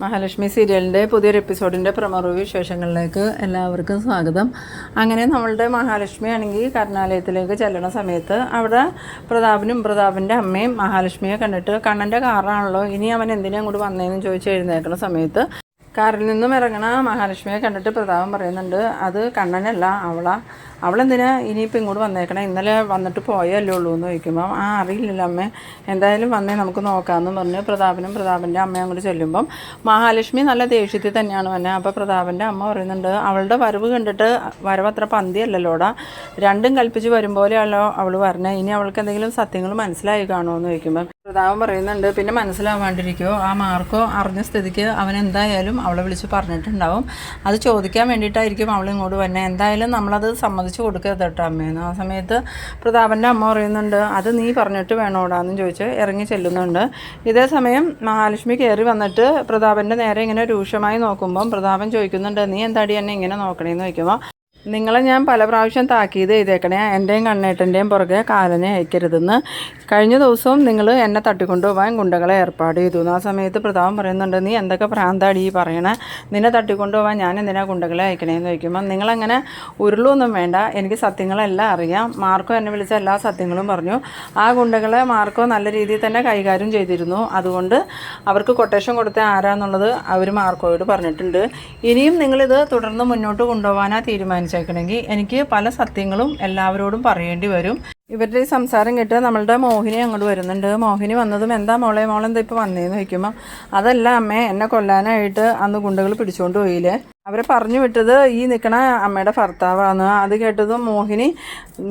മഹാലക്ഷ്മി സീരിയലിൻ്റെ പുതിയൊരു എപ്പിസോഡിൻ്റെ promo review വിശേഷങ്ങളിലേക്ക് എല്ലാവർക്കും സ്വാഗതം. അങ്ങനെ നമ്മളുടെ മഹാലക്ഷ്മി ആണെങ്കിൽ കരുണാലയത്തിലേക്ക് ചെല്ലണ സമയത്ത് അവിടെ പ്രതാപിൻ്റെ അമ്മയും മഹാലക്ഷ്മിയെ കണ്ടിട്ട് കണ്ണൻ്റെ കാറാണല്ലോ, ഇനി അവൻ എന്തിനാ അങ്ങോട്ട് വന്നതെന്ന് ചോദിച്ച് എഴുന്നേക്കുന്ന സമയത്ത് കാറിൽ നിന്നും ഇറങ്ങണ മഹാലക്ഷ്മിയെ കണ്ടിട്ട് പ്രതാപൻ പറയുന്നുണ്ട്, അത് കണ്ണനല്ല അവളെന്തിനാ ഇനിയിപ്പോൾ ഇങ്ങോട്ട് വന്നേക്കണേ, ഇന്നലെ വന്നിട്ട് പോയല്ലേ ഉള്ളൂ എന്ന് ചോദിക്കുമ്പം അറിയില്ലല്ലോ അമ്മേ, എന്തായാലും വന്നേ നമുക്ക് നോക്കാമെന്ന് പറഞ്ഞ് പ്രതാപൻ്റെ അമ്മയും അങ്ങോട്ട് ചെല്ലുമ്പം മഹാലക്ഷ്മി നല്ല ദേഷ്യത്തിൽ തന്നെയാണ് വന്നെ. അപ്പോൾ പ്രതാപൻ്റെ അമ്മ പറയുന്നുണ്ട്, അവളുടെ വരവ് കണ്ടിട്ട് വരവ് അത്ര പന്തിയല്ലല്ലോടാ, രണ്ടും കൽപ്പിച്ച് വരും പോലെയല്ലോ അവൾ പറഞ്ഞത്, ഇനി അവൾക്ക് എന്തെങ്കിലും സത്യങ്ങൾ മനസ്സിലായി കാണുമോ എന്ന് ചോദിക്കുമ്പം പ്രതാപൻ പറയുന്നുണ്ട്, പിന്നെ മനസ്സിലാവാണ്ടിരിക്കുമോ, ആ മാർക്കോ അറിഞ്ഞ സ്ഥിതിക്ക് അവൻ എന്തായാലും അവളെ വിളിച്ച് പറഞ്ഞിട്ടുണ്ടാവും, അത് ചോദിക്കാൻ വേണ്ടിയിട്ടായിരിക്കും അവൾ ഇങ്ങോട്ട് വന്നെ, എന്തായാലും നമ്മളത് സമ്മതിച്ച് കൊടുക്കരുത് കേട്ടോ അമ്മയെന്ന്. ആ സമയത്ത് പ്രതാപൻ്റെ അമ്മ പറയുന്നുണ്ട്, അത് നീ പറഞ്ഞിട്ട് വേണോടാന്ന് ചോദിച്ച് ഇറങ്ങി ചെല്ലുന്നുണ്ട്. ഇതേ സമയം മഹാലക്ഷ്മി കയറി വന്നിട്ട് പ്രതാപൻ്റെ നേരെ ഇങ്ങനെ രൂക്ഷമായി നോക്കുമ്പം പ്രതാപൻ ചോദിക്കുന്നുണ്ട്, നീ എന്താടി എന്നെ ഇങ്ങനെ നോക്കണേന്ന് ചോദിക്കുമ്പോൾ, നിങ്ങളെ ഞാൻ പല പ്രാവശ്യം താക്കീത് ചെയ്തേക്കണേ, എൻ്റെയും കണ്ണേട്ടൻ്റെയും പുറകെ കാലനെ അയക്കരുതെന്ന്. കഴിഞ്ഞ ദിവസവും നിങ്ങൾ എന്നെ തട്ടിക്കൊണ്ടുപോകാൻ ഗുണ്ടകളെ ഏർപ്പാട് ചെയ്തു. ആ സമയത്ത് പ്രതാപൻ പറയുന്നുണ്ട്, നീ എന്തൊക്കെ ഭ്രാന്താടി പറയണേ, നിന്നെ തട്ടിക്കൊണ്ടുപോകാൻ ഞാൻ എന്തിനാ ഗുണ്ടകളെ അയക്കണേന്ന് ചോദിക്കുമ്പോൾ, നിങ്ങളങ്ങനെ ഉരുളൊന്നും വേണ്ട, എനിക്ക് സത്യങ്ങളെല്ലാം അറിയാം, മാർക്കോ എന്നെ വിളിച്ച എല്ലാ സത്യങ്ങളും പറഞ്ഞു, ആ ഗുണ്ടകളെ മാർക്കോ നല്ല രീതിയിൽ തന്നെ കൈകാര്യം ചെയ്തിരുന്നു, അതുകൊണ്ട് അവർക്ക് കൊട്ടേഷൻ കൊടുത്ത ആരാന്നുള്ളത് അവർ മാർക്കോയോട് പറഞ്ഞിട്ടുണ്ട്. ഇനിയും നിങ്ങളിത് തുടർന്ന് മുന്നോട്ട് കൊണ്ടുപോകാനാ തീരുമാനിച്ചേക്കണമെങ്കിൽ എനിക്ക് പല സത്യങ്ങളും എല്ലാവരോടും പറയേണ്ടി വരും. ഇവരുടെ ഈ സംസാരം കേട്ട് നമ്മളുടെ മോഹിനി അങ്ങോട്ട് വരുന്നുണ്ട്. മോഹിനി വന്നതും, എന്താ മോളെന്താ ഇപ്പോൾ വന്നേന്ന് ചോദിക്കുമ്പോൾ, അതല്ല അമ്മേ, എന്നെ കൊല്ലാനായിട്ട് അന്ന് ഗുണ്ടകൾ പിടിച്ചുകൊണ്ട് പോയില്ലേ, അവരെ പറഞ്ഞു വിട്ടത് ഈ നിൽക്കണ അമ്മയുടെ ഭർത്താവാണ്. അത് കേട്ടതും മോഹിനി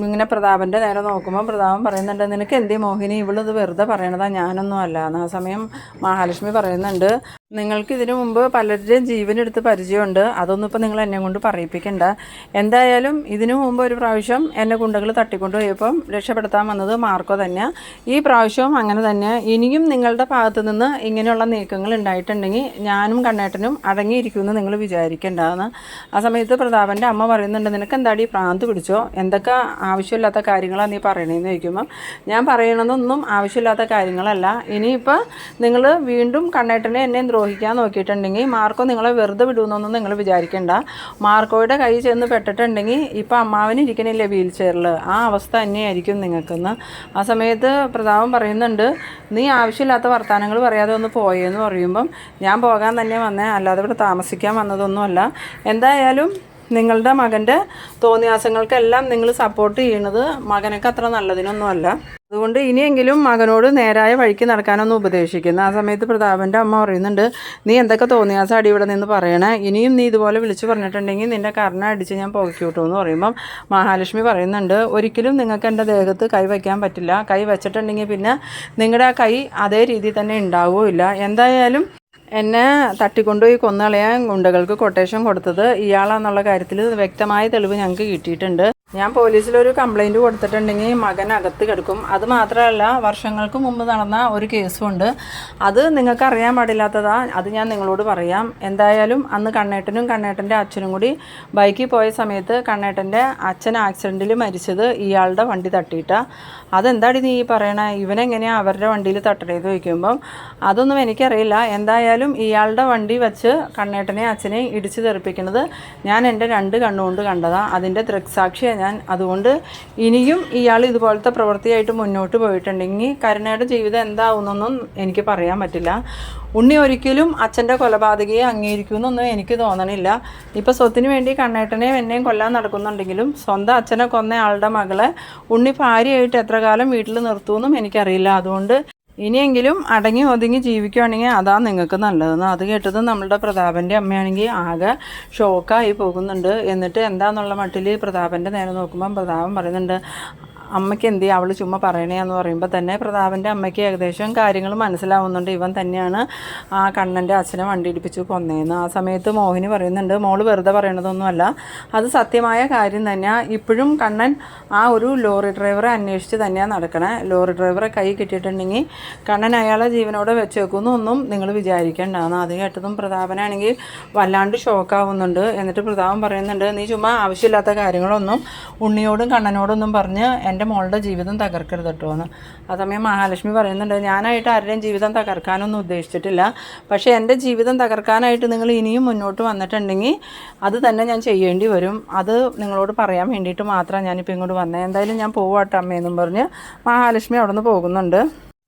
ഇങ്ങനെ പ്രതാപൻ്റെ നേരെ നോക്കുമ്പോൾ പ്രതാപൻ പറയുന്നുണ്ട്, നിനക്ക് എന്തേ മോഹിനി, ഇവളിത് വെറുതെ പറയണതാ, ഞാനൊന്നും അല്ല എന്ന്. ആ സമയം മഹാലക്ഷ്മി പറയുന്നുണ്ട്, നിങ്ങൾക്ക് ഇതിനു മുമ്പ് പലരുടെയും ജീവനെടുത്ത് പരിചയമുണ്ട്, അതൊന്നും ഇപ്പോൾ നിങ്ങൾ എന്നെ കൊണ്ട് പറയിപ്പിക്കണ്ട, എന്തായാലും ഇതിനു മുമ്പ് ഒരു പ്രാവശ്യം എന്നെ ഗുണ്ടകൾ തട്ടിക്കൊണ്ടു പോയപ്പം രക്ഷപ്പെടുത്താൻ വന്നത് മാർക്കോ തന്നെ, ഈ പ്രാവശ്യവും അങ്ങനെ തന്നെ. ഇനിയും നിങ്ങളുടെ ഭാഗത്തു നിന്ന് ഇങ്ങനെയുള്ള നീക്കങ്ങൾ ഉണ്ടായിട്ടുണ്ടെങ്കിൽ ഞാനും കണ്ണേട്ടനും അടങ്ങിയിരിക്കുമെന്ന് നിങ്ങൾ വിചാരിക്കേണ്ടതെന്ന്. ആ സമയത്ത് പ്രതാപൻ്റെ അമ്മ പറയുന്നുണ്ട്, നിനക്ക് എന്താടി ഭ്രാന്ത് പിടിച്ചോ, എന്തൊക്കെ ആവശ്യമില്ലാത്ത കാര്യങ്ങളാണ് നീ പറയണേന്ന് ചോദിക്കുമ്പം, ഞാൻ പറയണതൊന്നും ആവശ്യമില്ലാത്ത കാര്യങ്ങളല്ല, ഇനിയിപ്പോൾ നിങ്ങൾ വീണ്ടും കണ്ണേട്ടനെ എന്നെ ദ്രോഹിക്കാൻ നോക്കിയിട്ടുണ്ടെങ്കിൽ മാർക്കോ നിങ്ങളെ വെറുതെ വിടുമെന്നൊന്നും നിങ്ങൾ വിചാരിക്കേണ്ട, മാർക്കോയുടെ കൈ ചെന്ന് പെട്ടിട്ടുണ്ടെങ്കിൽ ഇപ്പം അമ്മാവന് ഇരിക്കണില്ലേ വീൽ ചെയറിൽ, ആ അവസ്ഥ തന്നെയായിരിക്കും നിങ്ങൾക്കെന്ന്. ആ സമയത്ത് പ്രതാപൻ പറയുന്നുണ്ട്, നീ ആവശ്യമില്ലാത്ത വർത്തമാനങ്ങൾ പറയാതെ ഒന്ന് പോയെന്ന് പറയുമ്പം, ഞാൻ പോകാൻ തന്നെ വന്നേ, അല്ലാതെ ഇവിടെ താമസിക്കാൻ വന്നതൊന്നുമല്ല, എന്തായാലും നിങ്ങളുടെ മകൻ്റെ തോന്നിയാസങ്ങൾക്കെല്ലാം നിങ്ങൾ സപ്പോർട്ട് ചെയ്യണത് മകനൊക്കെ അത്ര നല്ലതിനൊന്നുമല്ല, അതുകൊണ്ട് ഇനിയെങ്കിലും മകനോട് നേരായ വഴിക്ക് നടക്കാനൊന്നും ഉപദേശിക്കുന്നു. ആ സമയത്ത് പ്രതാപൻ്റെ അമ്മ പറയുന്നുണ്ട്, നീ എന്തൊക്കെ തോന്നിയാസം അടി ഇവിടെ നിന്ന് പറയണേ, ഇനിയും നീ ഇതുപോലെ വിളിച്ച് പറഞ്ഞിട്ടുണ്ടെങ്കിൽ നിൻ്റെ കർണ അടിച്ച് ഞാൻ പുകയ്ക്കൂട്ടു എന്ന് പറയുമ്പം മഹാലക്ഷ്മി പറയുന്നുണ്ട്, ഒരിക്കലും നിങ്ങൾക്ക് എൻ്റെ ദേഹത്ത് കൈ വയ്ക്കാൻ പറ്റില്ല, കൈ വെച്ചിട്ടുണ്ടെങ്കിൽ പിന്നെ നിങ്ങളുടെ ആ കൈ അതേ രീതിയിൽ തന്നെ ഉണ്ടാവുകയില്ല, എന്തായാലും എന്നെ തട്ടിക്കൊണ്ടുപോയി കൊന്നുകളയാൻ ഗുണ്ടകൾക്ക് കൊട്ടേഷൻ കൊടുത്തത് ഇയാളാന്നുള്ള കാര്യത്തിൽ വ്യക്തമായ തെളിവ് ഞങ്ങൾക്ക് കിട്ടിയിട്ടുണ്ട്. ഞാൻ പോലീസിലൊരു കംപ്ലൈൻറ്റ് കൊടുത്തിട്ടുണ്ടെങ്കിൽ മകൻ അകത്ത് കിടക്കും. അത് മാത്രമല്ല, വർഷങ്ങൾക്ക് മുമ്പ് നടന്ന ഒരു കേസുമുണ്ട്, അത് നിങ്ങൾക്ക് അറിയാൻ പാടില്ലാത്തതാ, അത് ഞാൻ നിങ്ങളോട് പറയാം. എന്തായാലും അന്ന് കണ്ണേട്ടൻ്റെ അച്ഛനും കൂടി ബൈക്കിൽ പോയ സമയത്ത് കണ്ണേട്ടൻ്റെ അച്ഛൻ ആക്സിഡൻറ്റിൽ മരിച്ചത് ഇയാളുടെ വണ്ടി തട്ടിയിട്ടാണ്. അതെന്താടി നീ പറയണേ, ഇവനെങ്ങനെയാണ് അവരുടെ വണ്ടിയിൽ തട്ടണേന്ന് ചോദിക്കുമ്പം, അതൊന്നും എനിക്കറിയില്ല, എന്തായാലും ഇയാളുടെ വണ്ടി വെച്ച് കണ്ണേട്ടനെ അച്ഛനെ ഇടിച്ച് തെറിപ്പിക്കുന്നത് ഞാൻ എൻ്റെ 2 കണ്ണുകൊണ്ട് കണ്ടതാണ്, അതിൻ്റെ ദൃക്സാക്ഷിയാണ് ഞാൻ. അതുകൊണ്ട് ഇനിയും ഇയാൾ ഇതുപോലത്തെ പ്രവൃത്തിയായിട്ട് മുന്നോട്ട് പോയിട്ടുണ്ടെങ്കിൽ കരുണയുടെ ജീവിതം എന്താവുന്നൊന്നും എനിക്ക് പറയാൻ പറ്റില്ല. ഉണ്ണി ഒരിക്കലും അച്ഛൻ്റെ കൊലപാതകയെ അംഗീകരിക്കുമെന്നൊന്നും എനിക്ക് തോന്നണില്ല. ഇപ്പോൾ സ്വത്തിന് വേണ്ടി കണ്ണേട്ടനെയും എന്നെയും കൊല്ലാൻ നടക്കുന്നുണ്ടെങ്കിലും സ്വന്തം അച്ഛനെ കൊന്ന ആളുടെ മകളെ ഉണ്ണി ഭാര്യയായിട്ട് എത്ര കാലം വീട്ടിൽ നിർത്തുമെന്നും എനിക്കറിയില്ല. അതുകൊണ്ട് ഇനിയെങ്കിലും അടങ്ങി ഒതുങ്ങി ജീവിക്കുകയാണെങ്കിൽ അതാണ് നിങ്ങൾക്ക് നല്ലതെന്ന്. അത് കേട്ടത് നമ്മളുടെ പ്രതാപൻ്റെ അമ്മയാണെങ്കിൽ ആകെ ഷോക്കായി പോകുന്നുണ്ട്. എന്നിട്ട് എന്താണെന്നുള്ള മട്ടിൽ പ്രതാപൻ്റെ നേരെ നോക്കുമ്പം പ്രതാപൻ പറയുന്നുണ്ട്, അമ്മയ്ക്ക് എന്ത് ചെയ്യും, അവൾ ചുമ്മാ പറയണേന്ന് പറയുമ്പോൾ തന്നെ പ്രതാപൻ്റെ അമ്മയ്ക്ക് ഏകദേശം കാര്യങ്ങൾ മനസ്സിലാവുന്നുണ്ട്, ഇവൻ തന്നെയാണ് ആ കണ്ണൻ്റെ അച്ഛനെ വണ്ടി ഇടിപ്പിച്ച് കൊന്നേന്ന്. ആ സമയത്ത് മോഹിനി പറയുന്നുണ്ട്, മോള് വെറുതെ പറയണതൊന്നുമല്ല, അത് സത്യമായ കാര്യം തന്നെയാണ്. ഇപ്പോഴും കണ്ണൻ ആ ഒരു ലോറി ഡ്രൈവറെ അന്വേഷിച്ച് തന്നെയാണ് നടക്കണേ. ലോറി ഡ്രൈവറെ കൈ കിട്ടിയിട്ടുണ്ടെങ്കിൽ കണ്ണൻ അയാളെ ജീവനോടെ വെച്ചേക്കുന്നൊന്നും നിങ്ങൾ വിചാരിക്കേണ്ടതാണ്. അത് കേട്ടതും പ്രതാപനാണെങ്കിൽ വല്ലാണ്ട് ഷോക്കാവുന്നുണ്ട്. എന്നിട്ട് പ്രതാപൻ പറയുന്നുണ്ട്, നീ ചുമ്മാ ആവശ്യമില്ലാത്ത കാര്യങ്ങളൊന്നും ഉണ്ണിയോടും കണ്ണനോടൊന്നും പറഞ്ഞ് എൻ്റെ മോളുടെ ജീവിതം തകർക്കരുത് കേട്ടോ എന്ന്. ആ സമയം മഹാലക്ഷ്മി പറയുന്നുണ്ട്, ഞാനായിട്ട് ആരുടെയും ജീവിതം തകർക്കാനൊന്നും ഉദ്ദേശിച്ചിട്ടില്ല, പക്ഷേ എൻ്റെ ജീവിതം തകർക്കാനായിട്ട് നിങ്ങൾ ഇനിയും മുന്നോട്ട് വന്നിട്ടുണ്ടെങ്കിൽ അത് തന്നെ ഞാൻ ചെയ്യേണ്ടി വരും. അത് നിങ്ങളോട് പറയാൻ വേണ്ടിയിട്ട് മാത്രമാണ് ഞാനിപ്പോൾ ഇങ്ങോട്ട് വന്നത്. എന്തായാലും ഞാൻ പോവാട്ടെ അമ്മയെന്നും പറഞ്ഞ് മഹാലക്ഷ്മി അവിടെ നിന്ന് പോകുന്നുണ്ട്.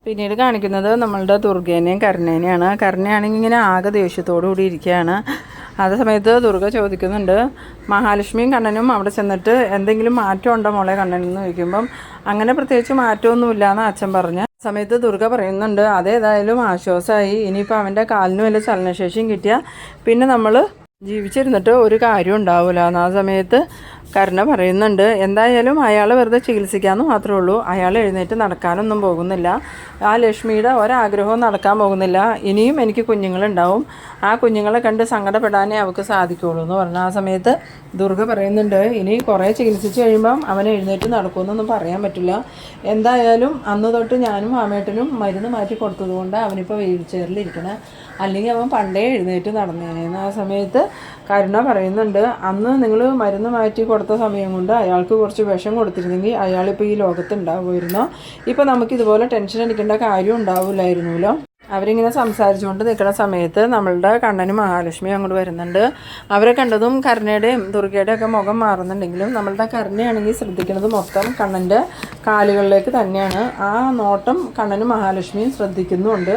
പിന്നീട് കാണിക്കുന്നത് നമ്മളുടെ ദുർഗേനെയും കരുണേനെയാണ്. കരുണയാണെങ്കിൽ ഇങ്ങനെ ആകെ ദേഷ്യത്തോടു കൂടി ഇരിക്കുകയാണ്. അതേ സമയത്ത് ദുർഗ ചോദിക്കുന്നുണ്ട്, മഹാലക്ഷ്മിയും കണ്ണനും അവിടെ ചെന്നിട്ട് എന്തെങ്കിലും മാറ്റം ഉണ്ടോ മോളെ കണ്ണനെന്ന് ചോദിക്കുമ്പം അങ്ങനെ പ്രത്യേകിച്ച് മാറ്റമൊന്നുമില്ല എന്ന് അച്ഛൻ പറഞ്ഞ സമയത്ത് ദുർഗ പറയുന്നുണ്ട്, അതേതായാലും ആശ്വാസമായി. ഇനിയിപ്പോൾ അവൻ്റെ കാലിന് വല്ല ചലനശേഷിയും കിട്ടിയാൽ പിന്നെ നമ്മൾ ജീവിച്ചിരുന്നിട്ട് ഒരു കാര്യം ഉണ്ടാവില്ല എന്ന്. ആ സമയത്ത് കരുണ പറയുന്നുണ്ട്, എന്തായാലും അയാളെ വെറുതെ ചികിത്സിക്കാമെന്ന് മാത്രമേ ഉള്ളൂ, അയാൾ എഴുന്നേറ്റ് നടക്കാനൊന്നും പോകുന്നില്ല, ആ ലക്ഷ്മിയുടെ ഒരാഗ്രഹവും നടക്കാൻ പോകുന്നില്ല, ഇനിയും എനിക്ക് കുഞ്ഞുങ്ങളുണ്ടാവും, ആ കുഞ്ഞുങ്ങളെ കണ്ട് സങ്കടപ്പെടാനേ അവൾക്ക് സാധിക്കുള്ളൂ എന്ന് പറഞ്ഞു. ആ സമയത്ത് ദുർഗ പറയുന്നുണ്ട്, ഇനി കുറേ ചികിത്സിച്ച് കഴിയുമ്പം അവൻ എഴുന്നേറ്റ് നടക്കുമെന്നൊന്നും പറയാൻ പറ്റില്ല, എന്തായാലും അന്ന് തൊട്ട് ഞാനും ആമേട്ടനും മരുന്ന് മാറ്റി കൊടുത്തതുകൊണ്ട് അവനിപ്പോൾ വീൽ ചെയറിലിരിക്കണം, അല്ലെങ്കിൽ അവൻ പണ്ടേ എഴുന്നേറ്റ് നടന്നേനെന്ന്. ആ സമയത്ത് കരുണ പറയുന്നുണ്ട്, അന്ന് നിങ്ങൾ മരുന്ന് മാറ്റി കൊടുത്ത സമയം കൊണ്ട് അയാൾക്ക് കുറച്ച് വിഷം കൊടുത്തിരുന്നെങ്കിൽ അയാളിപ്പോൾ ഈ ലോകത്ത് ഉണ്ടാവുമായിരുന്നോ, ഇപ്പോൾ നമുക്കിതുപോലെ ടെൻഷൻ അടിക്കേണ്ട കാര്യം ഉണ്ടാവില്ലായിരുന്നല്ലോ. അവരിങ്ങനെ സംസാരിച്ചുകൊണ്ട് നിൽക്കുന്ന സമയത്ത് നമ്മളുടെ കണ്ണനും മഹാലക്ഷ്മിയും അങ്ങോട്ട് വരുന്നുണ്ട്. അവരെ കണ്ടതും കരുണയുടെയും ദുർഗയുടെയും ഒക്കെ മുഖം മാറുന്നുണ്ടെങ്കിലും നമ്മളുടെ കരുണയാണെങ്കിൽ ശ്രദ്ധിക്കുന്നത് മൊത്തം കണ്ണൻ്റെ കാലുകളിലേക്ക് തന്നെയാണ്. ആ നോട്ടം കണ്ണനും മഹാലക്ഷ്മിയും ശ്രദ്ധിക്കുന്നുമുണ്ട്.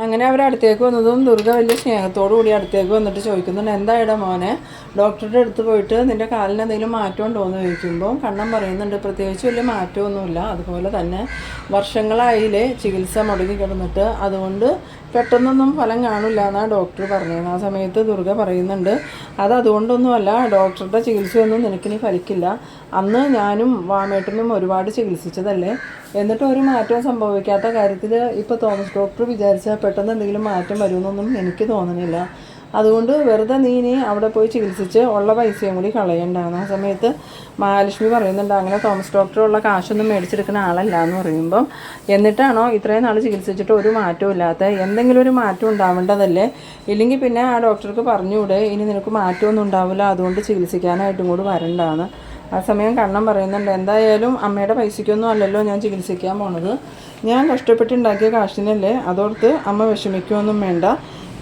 അങ്ങനെ അവർ അടുത്തേക്ക് വന്നതും ദുർഗ വലിയ സ്നേഹത്തോടു കൂടി അടുത്തേക്ക് വന്നിട്ട് ചോദിക്കുന്നുണ്ട്, എന്തായിടാ മോനെ, ഡോക്ടറുടെ അടുത്ത് പോയിട്ട് നിൻ്റെ കാലിന് എന്തെങ്കിലും മാറ്റം ഉണ്ടോ എന്ന് ചോദിക്കുമ്പോൾ കണ്ണൻ പറയുന്നുണ്ട്, പ്രത്യേകിച്ച് വലിയ മാറ്റമൊന്നുമില്ല, അതുപോലെ തന്നെ വർഷങ്ങളായില്ലേ ചികിത്സ മുടങ്ങി കിടന്നിട്ട്, അതുകൊണ്ട് പെട്ടെന്നൊന്നും ഫലം കാണില്ല എന്നാണ് ഡോക്ടർ പറഞ്ഞത്. ആ സമയത്ത് ദുർഗ പറയുന്നുണ്ട്, അതുകൊണ്ടൊന്നുമല്ല, ഡോക്ടറുടെ ചികിത്സയൊന്നും നിനക്കിനി ഫലിക്കില്ല, അന്ന് ഞാനും വാമേട്ടനും ഒരുപാട് ചികിത്സിച്ചതല്ലേ, എന്നിട്ട് ഒരു മാറ്റവും സംഭവിക്കാത്ത കാര്യത്തിൽ ഇപ്പോൾ തോമസ് ഡോക്ടർ വിചാരിച്ചാൽ പെട്ടെന്ന് എന്തെങ്കിലും മാറ്റം വരുമെന്നൊന്നും എനിക്ക് തോന്നുന്നില്ല, അതുകൊണ്ട് വെറുതെ നീ അവിടെ പോയി ചികിത്സിച്ച് ഉള്ള പൈസയും കൂടി കളയണ്ടാണ്. ആ സമയത്ത് മഹാലക്ഷ്മി പറയുന്നുണ്ട്, അങ്ങനെ തോമസ് ഡോക്ടറുള്ള കാശൊന്നും മേടിച്ചെടുക്കുന്ന ആളല്ല എന്ന് പറയുമ്പം, എന്നിട്ടാണോ ഇത്രയും നാൾ ചികിത്സിച്ചിട്ട് ഒരു മാറ്റവും ഇല്ലാത്ത, എന്തെങ്കിലും ഒരു മാറ്റം ഉണ്ടാവേണ്ടതല്ലേ, ഇല്ലെങ്കിൽ പിന്നെ ആ ഡോക്ടർക്ക് പറഞ്ഞുകൂടെ ഇനി നിനക്ക് മാറ്റമൊന്നും ഉണ്ടാവില്ല, അതുകൊണ്ട് ചികിത്സിക്കാനായിട്ടും കൂടി വരണ്ടാന്ന്. ആ സമയം കണ്ണൻ പറയുന്നുണ്ട്, എന്തായാലും അമ്മയുടെ പൈസയ്ക്കൊന്നും അല്ലല്ലോ ഞാൻ ചികിത്സിക്കാൻ പോണത്, ഞാൻ കഷ്ടപ്പെട്ടുണ്ടാക്കിയ കാശിനല്ലേ, അതോർത്ത് അമ്മ വിഷമിക്കുമൊന്നും വേണ്ട,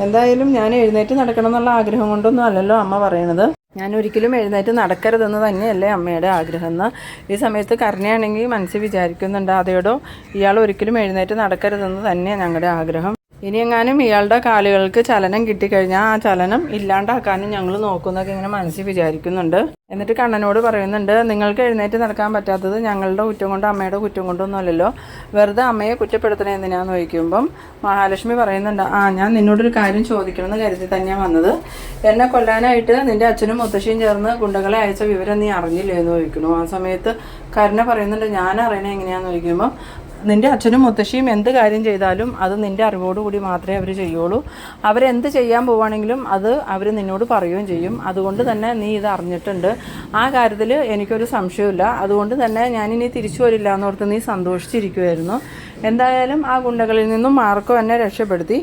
എന്തായാലും ഞാൻ എഴുന്നേറ്റ് നടക്കണം എന്നുള്ള ആഗ്രഹം കൊണ്ടൊന്നും അല്ലല്ലോ അമ്മ പറയണത്, ഞാൻ ഒരിക്കലും എഴുന്നേറ്റ് നടക്കരുതെന്ന് തന്നെയല്ലേ അമ്മയുടെ ആഗ്രഹം എന്ന്. ഈ സമയത്ത് കരുണയാണെങ്കിൽ മനസ്സിൽ വിചാരിക്കുന്നുണ്ട്, അതേടോ ഇയാൾ ഒരിക്കലും എഴുന്നേറ്റ് നടക്കരുതെന്ന് തന്നെയാണ് ഞങ്ങളുടെ ആഗ്രഹം, ഇനിയെങ്ങാനും ഇയാളുടെ കാലുകൾക്ക് ചലനം കിട്ടിക്കഴിഞ്ഞാൽ ആ ചലനം ഇല്ലാണ്ടാക്കാനും ഞങ്ങൾ നോക്കുന്നൊക്കെ ഇങ്ങനെ മനസ്സിൽ വിചാരിക്കുന്നുണ്ട്. എന്നിട്ട് കണ്ണനോട് പറയുന്നുണ്ട്, നിങ്ങൾക്ക് എഴുന്നേറ്റ് നടക്കാൻ പറ്റാത്തത് ഞങ്ങളുടെ കുറ്റം കൊണ്ട് അമ്മയുടെ കുറ്റം കൊണ്ടൊന്നും അല്ലല്ലോ, വെറുതെ അമ്മയെ കുറ്റപ്പെടുത്തണേ എന്തിനാന്ന് ചോദിക്കുമ്പം മഹാലക്ഷ്മി പറയുന്നുണ്ട്, ഞാൻ നിന്നോടൊരു കാര്യം ചോദിക്കണമെന്ന് കരുതി തന്നെയാണ് വന്നത്, എന്നെ കൊല്ലാനായിട്ട് നിൻ്റെ അച്ഛനും മുത്തശ്ശിയും ചേർന്ന് ഗുണ്ടകളെ അയച്ച വിവരം നീ അറിഞ്ഞില്ലേ എന്ന് ചോദിക്കുന്നു. ആ സമയത്ത് കരുണ പറയുന്നുണ്ട്, ഞാൻ അറിയണേ എങ്ങനെയാണെന്ന് ചോദിക്കുമ്പോൾ, നിൻ്റെ അച്ഛനും മുത്തശ്ശിയും എന്ത് കാര്യം ചെയ്താലും അത് നിൻ്റെ അറിവോടുകൂടി മാത്രമേ അവർ ചെയ്യുള്ളൂ, അവരെന്ത് ചെയ്യാൻ പോവുകയാണെങ്കിലും അത് അവർ നിന്നോട് പറയുകയും ചെയ്യും, അതുകൊണ്ട് തന്നെ നീ ഇത് അറിഞ്ഞിട്ടുണ്ട്, ആ കാര്യത്തിൽ എനിക്കൊരു സംശയമില്ല, അതുകൊണ്ട് തന്നെ ഞാനിനി തിരിച്ചു വരില്ല എന്നോർത്ത് നീ സന്തോഷിച്ചിരിക്കുമായിരുന്നു, എന്തായാലും ആ ഗുണ്ടകളിൽ നിന്നും മാർക്കോ എന്നെ രക്ഷപ്പെടുത്തി,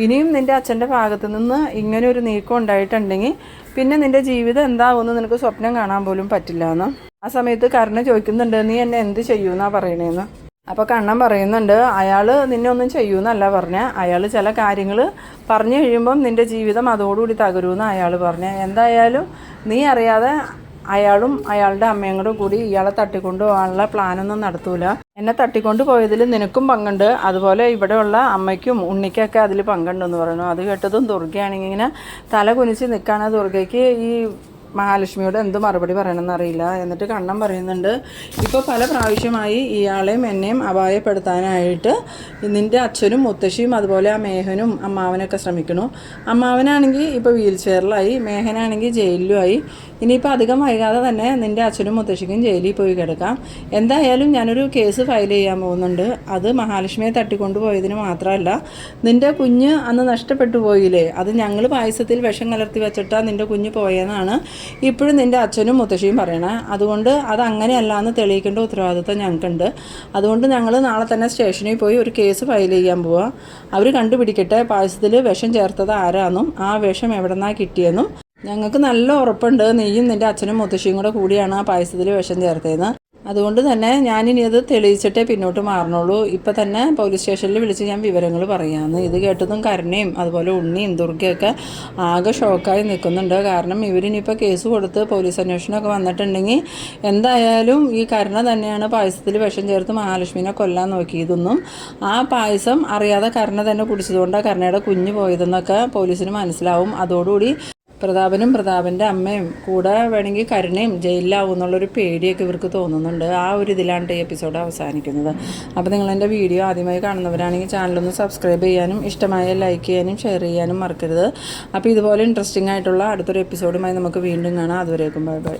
ഇനിയും നിൻ്റെ അച്ഛൻ്റെ ഭാഗത്തു നിന്ന് ഇങ്ങനെ ഒരു നീക്കം ഉണ്ടായിട്ടുണ്ടെങ്കിൽ പിന്നെ നിൻ്റെ ജീവിതം എന്താവുമെന്ന് നിനക്ക് സ്വപ്നം കാണാൻ പോലും പറ്റില്ല എന്ന്. ആ സമയത്ത് കരുണ ചോദിക്കുന്നുണ്ട്, നീ എന്നെ എന്ത് ചെയ്യുമെന്നാണ് പറയണേന്ന്. അപ്പോൾ കണ്ണൻ പറയുന്നുണ്ട്, അയാൾ നിന്നെ ഒന്നും ചെയ്യൂന്നല്ല പറഞ്ഞ, അയാൾ ചില കാര്യങ്ങൾ പറഞ്ഞു കഴിയുമ്പം നിൻ്റെ ജീവിതം അതോടുകൂടി തകരുമെന്ന് അയാൾ പറഞ്ഞ, എന്തായാലും നീ അറിയാതെ അയാളും അയാളുടെ അമ്മയും കൂടി ഇയാളെ തട്ടിക്കൊണ്ട് പോകാനുള്ള പ്ലാനൊന്നും നടത്തൂല, എന്നെ തട്ടിക്കൊണ്ട് പോയതിൽ നിനക്കും പങ്കുണ്ട്, അതുപോലെ ഇവിടെയുള്ള അമ്മയ്ക്കും ഉണ്ണിക്കൊക്കെ അതിൽ പങ്കുണ്ടെന്ന് പറഞ്ഞു. അത് കേട്ടതും ദുർഗയാണെങ്കിൽ ഇങ്ങനെ തല കുനിച്ച് നിൽക്കുകയാണ്. ദുർഗയ്ക്ക് ഈ മഹാലക്ഷ്മിയോട് എന്ത് മറുപടി പറയണമെന്ന് അറിയില്ല. എന്നിട്ട് കണ്ണൻ പറയുന്നുണ്ട്, ഇപ്പോൾ പല പ്രാവശ്യമായി ഇയാളെയും എന്നെയും അപായപ്പെടുത്താനായിട്ട് നിൻ്റെ അച്ഛനും മുത്തശ്ശിയും അതുപോലെ ആ മേഹനും അമ്മാവനൊക്കെ ശ്രമിക്കണു. അമ്മാവനാണെങ്കിൽ ഇപ്പോൾ വീൽ ചെയറിലായി, മേഹനാണെങ്കിൽ ജയിലിലുമായി, ഇനിയിപ്പോൾ അധികം വൈകാതെ തന്നെ നിൻ്റെ അച്ഛനും മുത്തശ്ശിക്കും ജയിലിൽ പോയി കിടക്കാം. എന്തായാലും ഞാനൊരു കേസ് ഫയൽ ചെയ്യാൻ പോകുന്നുണ്ട്, അത് മഹാലക്ഷ്മിയെ തട്ടിക്കൊണ്ടു പോയതിന് മാത്രമല്ല, നിൻ്റെ കുഞ്ഞ് അന്ന് നഷ്ടപ്പെട്ടു പോയില്ലേ, അത് ഞങ്ങൾ പായസത്തിൽ വിഷം കലർത്തി വെച്ചിട്ടാണ് നിൻ്റെ കുഞ്ഞ് പോയെന്നാണ് ഇപ്പോഴും നിൻ്റെ അച്ഛനും മുത്തശ്ശിയും പറയണേ, അതുകൊണ്ട് അത് അങ്ങനെയല്ല എന്ന് തെളിയിക്കേണ്ട ഉത്തരവാദിത്വം ഞങ്ങൾക്കുണ്ട്, അതുകൊണ്ട് ഞങ്ങൾ നാളെ തന്നെ സ്റ്റേഷനിൽ പോയി ഒരു കേസ് ഫയൽ ചെയ്യാൻ പോവുക, അവർ കണ്ടുപിടിക്കട്ടെ പായസത്തിൽ വിഷം ചേർത്തത് ആരാന്നും ആ വിഷം എവിടെ നിന്നാണ് കിട്ടിയെന്നും. ഞങ്ങൾക്ക് നല്ല ഉറപ്പുണ്ട് നീയും നിൻ്റെ അച്ഛനും മുത്തശ്ശിയും കൂടിയാണ് ആ പായസത്തിൽ വിഷം ചേർത്തതെന്ന്. അതുകൊണ്ട് തന്നെ ഞാനിനി അത് തെളിയിച്ചിട്ടേ പിന്നോട്ട് മാറണുള്ളൂ. ഇപ്പം തന്നെ പോലീസ് സ്റ്റേഷനിൽ വിളിച്ച് ഞാൻ വിവരങ്ങൾ പറയാമെന്ന്. ഇത് കേട്ടതും കരുണയും അതുപോലെ ഉണ്ണിയും ദുർഗയൊക്കെ ആകെ ഷോക്കായി നിൽക്കുന്നുണ്ട്. കാരണം ഇവരിനിപ്പോൾ കേസ് കൊടുത്ത് പോലീസ് അന്വേഷണമൊക്കെ വന്നിട്ടുണ്ടെങ്കിൽ എന്തായാലും ഈ കരുണ തന്നെയാണ് പായസത്തിൽ വിഷം ചേർത്ത് മഹാലക്ഷ്മിനെ കൊല്ലാൻ നോക്കിയതെന്നും ആ പായസം അറിയാതെ കരുണ തന്നെ കുടിച്ചതുകൊണ്ടാണ് കരുണയുടെ കുഞ്ഞ് പോയതെന്നൊക്കെ പോലീസിന് മനസ്സിലാവും. അതോടുകൂടി പ്രതാപനും പ്രതാപൻ്റെ അമ്മയും കൂടെ വേണമെങ്കിൽ കരുണയും ജയിലിലാവും എന്നുള്ളൊരു പേടിയൊക്കെ ഇവർക്ക് തോന്നുന്നുണ്ട്. ആ ഒരു ഇതിലാണ് ഈ എപ്പിസോഡ് അവസാനിക്കുന്നത്. അപ്പോൾ നിങ്ങളെൻ്റെ വീഡിയോ ആദ്യമായി കാണുന്നവരാണെങ്കിൽ ചാനലൊന്ന് സബ്സ്ക്രൈബ് ചെയ്യാനും ഇഷ്ടമായ ലൈക്ക് ചെയ്യാനും ഷെയർ ചെയ്യാനും മറക്കരുത്. അപ്പോൾ ഇതുപോലെ ഇൻട്രസ്റ്റിംഗ് ആയിട്ടുള്ള അടുത്തൊരു എപ്പിസോഡുമായി നമുക്ക് വീണ്ടും കാണാം. അതുവരേക്കും ബൈ ബൈ.